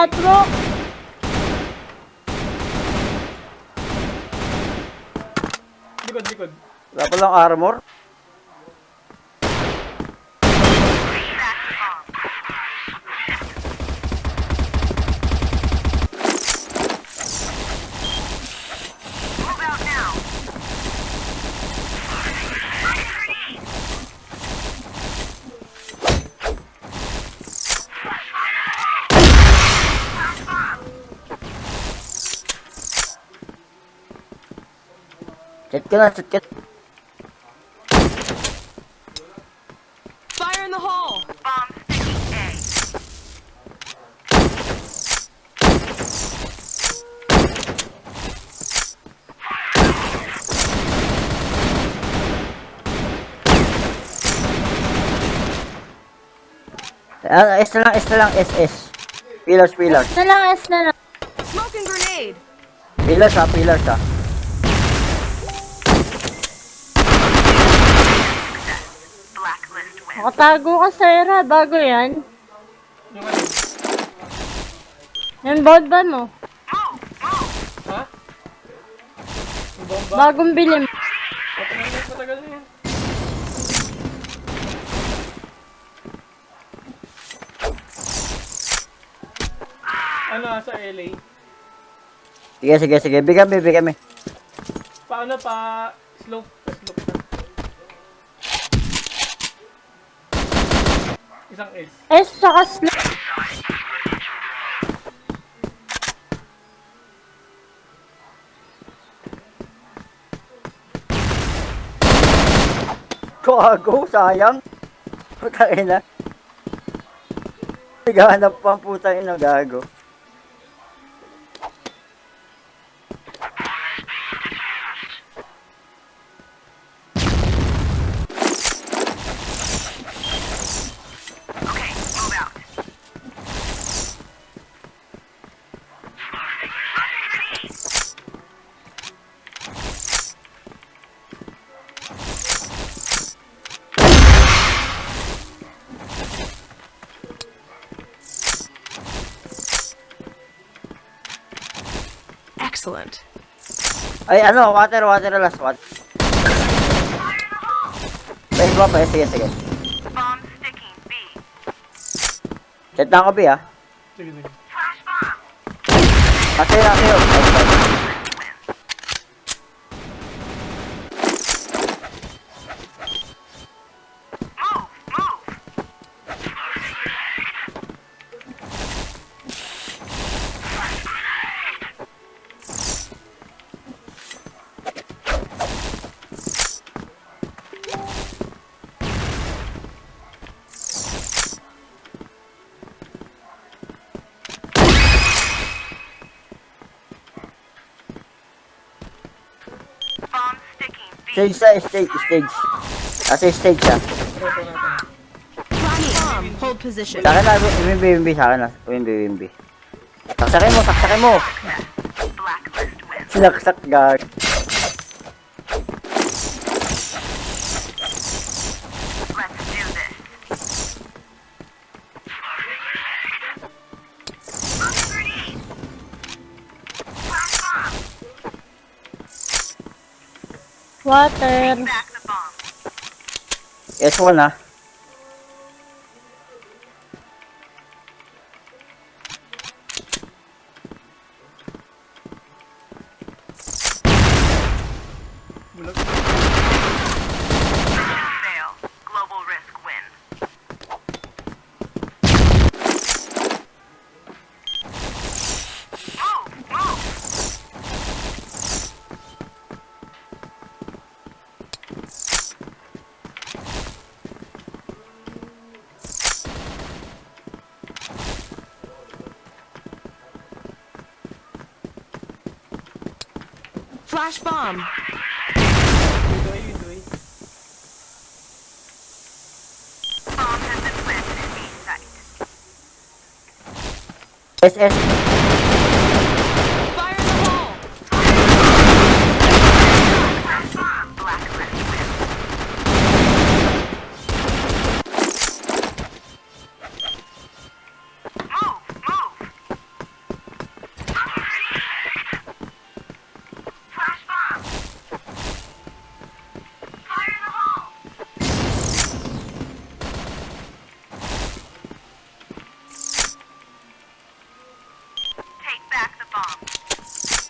catwalk. Likod. Wala palang armor. Chat ka na. Fire in the hole! S na lang, SS. Pillars. S na lang. Smoking grenade! Pillars ha. Nakatago ka sa era. Bago yan. Yung ano? Yan ba mo? Ha? Yung bomba? Bagong bili mo. Matagal na yan. Ano, sa LA? Sige. Bigyan me. Paano pa slope na. Isang S. S saka slot. Gago, sayang. Putang ina. Naghahanap pa ang putang ina, gago. Excellent. Ay, ano, water, last water. Pwede ba pa? Sige. Chat na ako, B, ah. Sige. Kasi. Stage. Kasi stage siya. Bomb. Hold position. Sa akin na, wimbi, sa akin na. Wimbi. Saksakin mo. Sinaksak, gag. Water. S1 ah. Flash bomb. Window A. SS. Fire in the hole!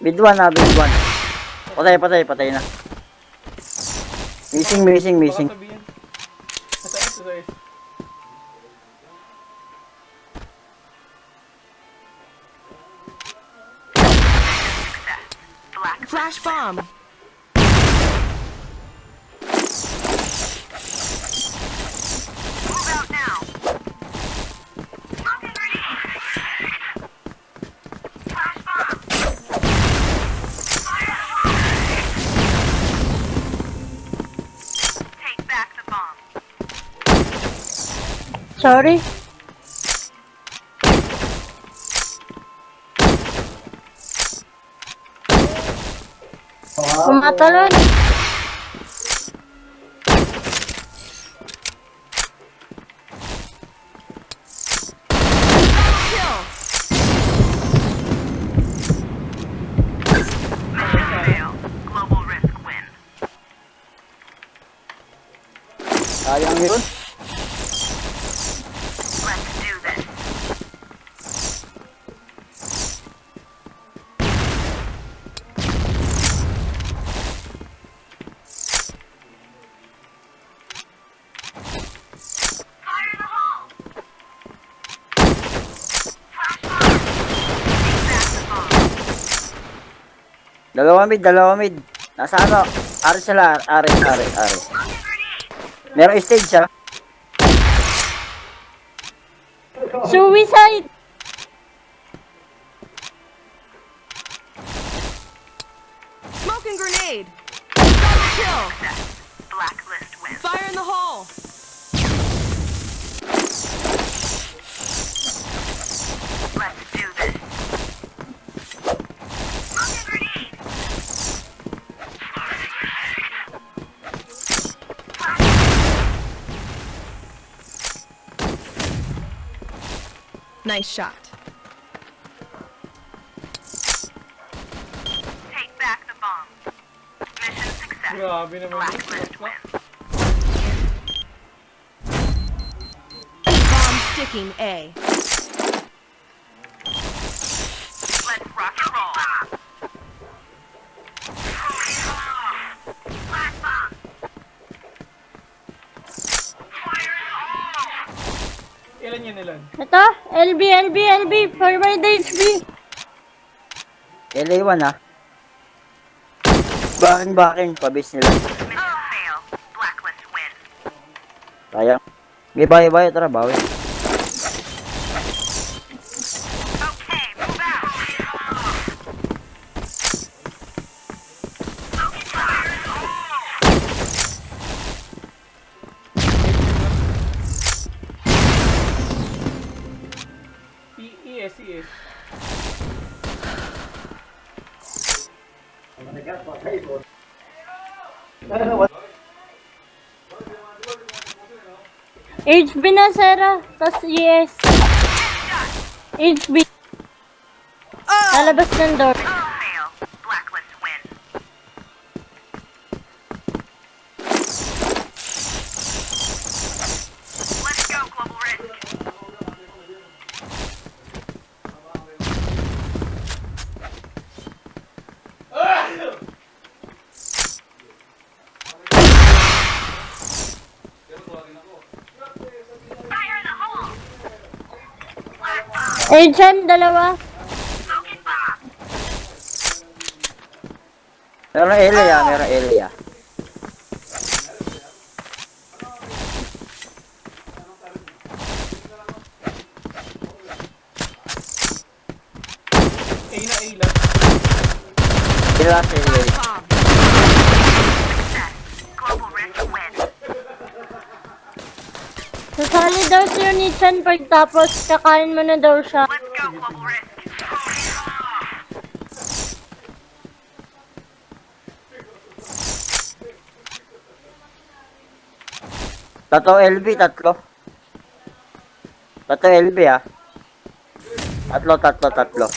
Mid 1 na, mid 1. Patay na. Missing. Baka sabihin. Nasa S. Flash bomb. Sorry. Kumatalon. Kill. Sayang yun. Dalawa mid. Nasa ano? Ari sila, Ari. Meron stage siya. Suicide. Smoking grenade. Double kill. Fire in the hole. Nice shot. Grabe naman yun. Bomb sticking A. Ilan yan ilan? Ito, LB, forward HB. LA1 ha. Backing, pabis nila. Sayang. May bayo, tara, bawi. ES. HB na, Sarah. Tas yes. HB. Lalabas ng door. Agent, dalawa. Meron LA. A lang. Sila sa LA. Sasali daw si Unichan pagtapos kakain mo na daw siya. Tatlo LB. Tatlo LB ha. Tatlo.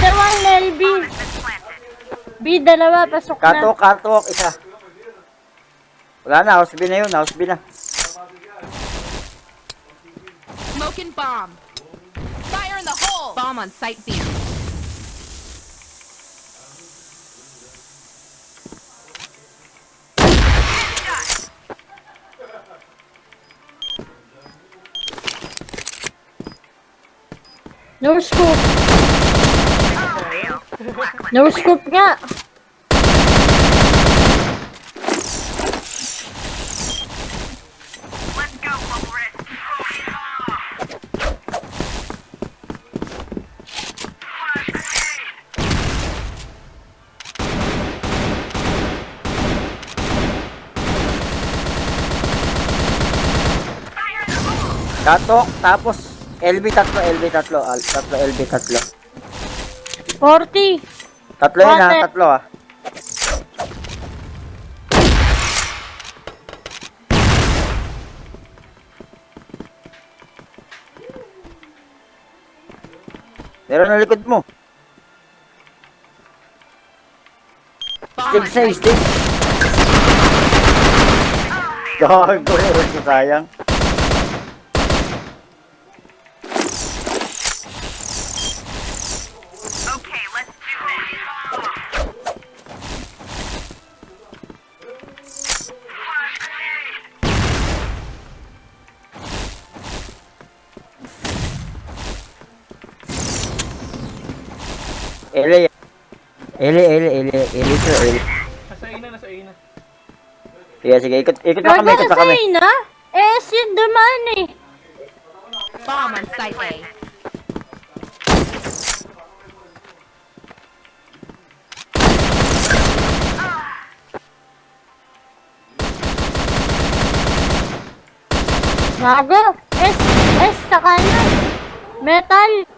Dalawang LB. B, dalawa, pasok na. Catwalk, isa. Wala na, house B na yun, house B na. Smoking bomb. Fire in the hole. Bomb on site B. No scoop. No scoop nga. Tatok, tapos LB tatlo, LB tatlo, tatlo, LB tatlo. 40. Tatlo yun ha, Water. tatlo ha. Meron na likod mo. Bomb Stig on sa stig. Gago, sayang. Ele, sir, Ele. Nasa A na, nasa A na. Sige, sige, ikot na Gago kami, ikot na sa kami. ina. S yung dumaan eh. Bomb on site A. Gago. S sa kanan. Metal.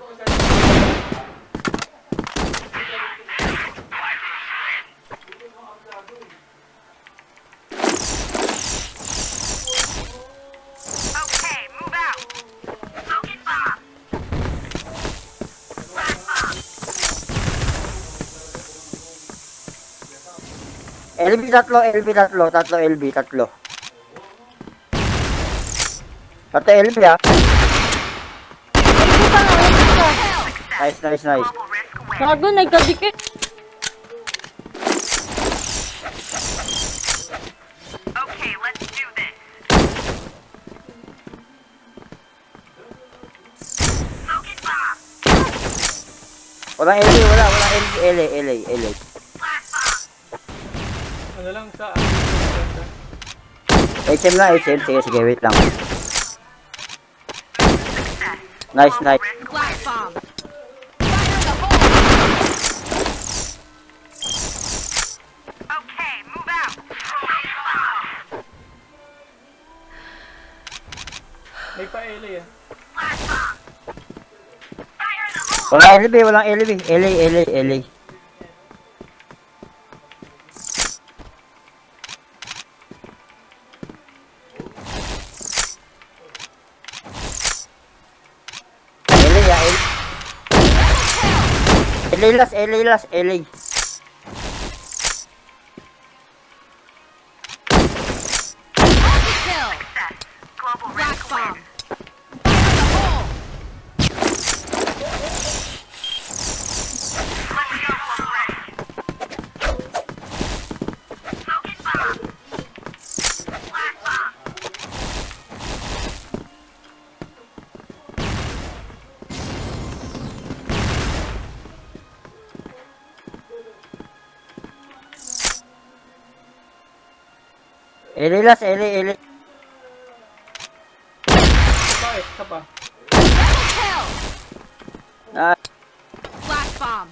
LB tatlo, LB tatlo, tatlo LB, tatlo. Tatlo LB ha. Ito pa nga, ito pa. Nice, nice, nice. Gago, nagkadikit. Walang LB, walang LB, LA. Ano lang sa HM lang, HM. Sige, sige, wait lang. Nice, nice. Flash bomb. Fire in the hole. may pa LA ah. Walang LB, walang LB. LA. LA last, LA. Kill. Flash bomb. Fire in the hole. LA last, LA. Isa pa. Kill. Ah, Flash bomb.